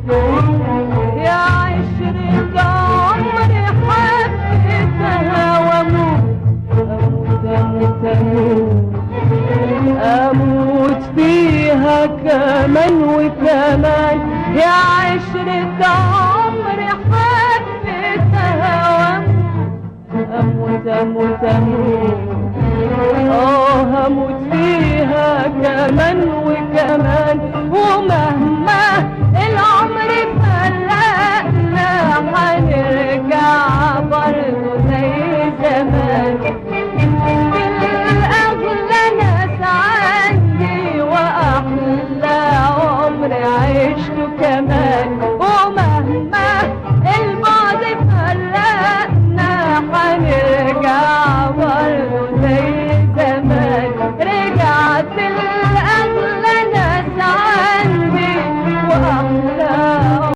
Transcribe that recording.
يا عشرة عمري حبيتها واموت اموت اموت اموت اموت فيها كمان وكمان. يا عشرة عمري حبيتها واموت اموت اموت هموت فيها كمان وكمان. ومهما العمر فرقنا هنرجع برضه زي زمان. بالأغلى ناس عندي وأحلى عمر عشته كمان.